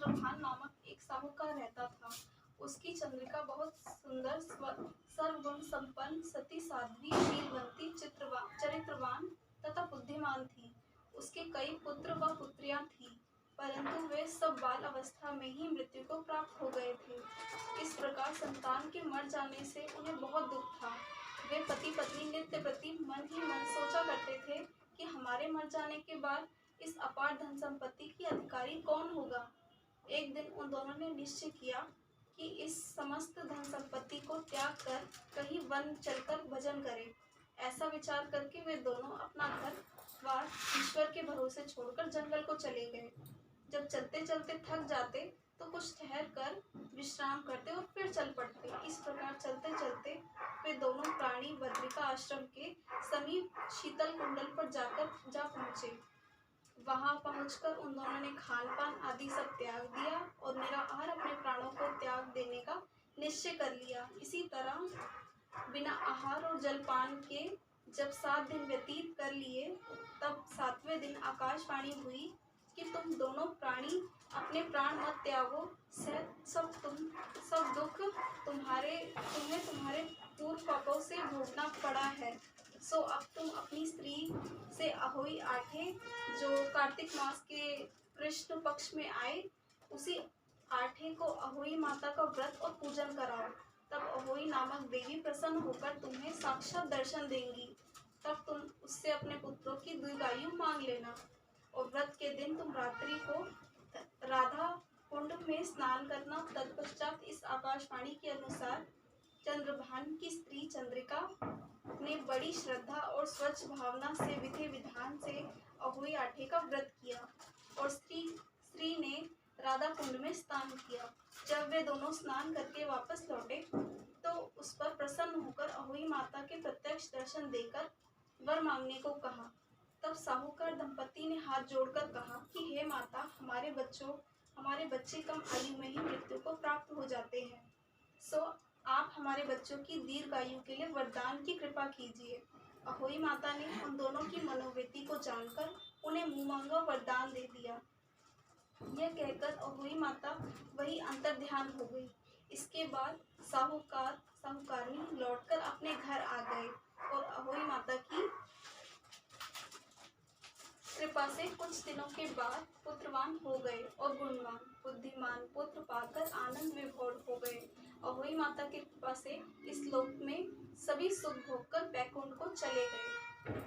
चंद्रभान नामक एक साहूकार रहता था। उसकी चंद्रिका बहुत सुंदर, सर्वगुण संपन्न, सती, साध्वी, शीलवंती, चरित्रवान तथा बुद्धिमान थी। उसके कई पुत्र व पुत्रियां थीं, परंतु वे सब बाल अवस्था में ही मृत्यु को प्राप्त हो गए थे। इस प्रकार संतान के मर जाने से उन्हें बहुत दुख था। वे पति पत्नी नित्य प्रति मन ही मन सोचा करते थे कि हमारे मर जाने के बाद इस अपार धन संपत्ति की अधिकारी कौन होगा। एक दिन उन दोनों ने निश्चय किया कि इस समस्त धन संपत्ति को त्याग कर कहीं वन चलकर भजन करें। ऐसा विचार करके वे दोनों अपना घर बार ईश्वर के भरोसे छोड़कर जंगल को चले गए। जब चलते चलते थक जाते तो कुछ ठहर कर विश्राम करते और फिर चल पड़ते। इस प्रकार चलते चलते वे दोनों प्राणी बद्रिका आश्रम के समीप शीतल कुंडल पर जा पहुँचे। वहां पहुंचकर उन दोनों ने खान पान आदि सब त्याग दिया और निराहार अपने प्राणों को त्याग देने का निश्चय कर लिया। इसी तरह बिना आहार और जलपान के जब 7 दिन व्यतीत कर लिए, तब 7वें दिन आकाशवाणी हुई कि तुम दोनों प्राणी अपने प्राण मत त्यागो। सब दुख तुम्हें तुम्हारे पूर्व पापों से भोगना पड़ा है। सो अब तुम अपनी स्त्री से अहोई आठे, जो कार्तिक मास के कृष्ण पक्ष में आए, उसी आठे को अहोई माता का व्रत और पूजन कराओ। तब अहोई नामक देवी प्रसन्न होकर तुम्हें साक्षात दर्शन देंगी। तब तुम उससे अपने पुत्रों की दीर्घायु मांग लेना। और व्रत के दिन तुम रात्रि को राधा कुंड में स्नान करना। तत्पश्चात इस आकाशवाणी के अनुसार चंद्रभान की स्त्री चंद्रिका ने बड़ी श्रद्धा और स्वच्छ भावना से विधि विधान से अहोई आठे का व्रत किया और स्त्री ने राधा कुंड में स्नान किया। जब वे दोनों स्नान करके वापस लौटे तो उस पर प्रसन्न होकर अहोई माता के प्रत्यक्ष दर्शन देकर वर मांगने को कहा। तब साहूकार दंपति ने हाथ जोड़कर कहा कि हे माता, हमारे बच्चे कम आयु में ही मृत्यु को प्राप्त हो जाते हैं। सो आप हमारे बच्चों की दीर्घायु के लिए वरदान की कृपा कीजिए। अहोई माता ने उन दोनों की मनोवृत्ति को जानकर उन्हें मुंहमांगा वरदान दे दिया। यह कहकर अहोई माता वही अंतर्ध्यान हो गई। इसके बाद साहूकारनी लौटकर अपने घर आ गए और अहोई माता की कृपा से कुछ दिनों के बाद पुत्रवान हो गए और गुणवान बुद्धिमान पुत्र पाकर आनंद विभोर हो गए। अहोई माता की कृपा से इस लोक में सभी सुख भोग कर बैकुंठ को चले गए।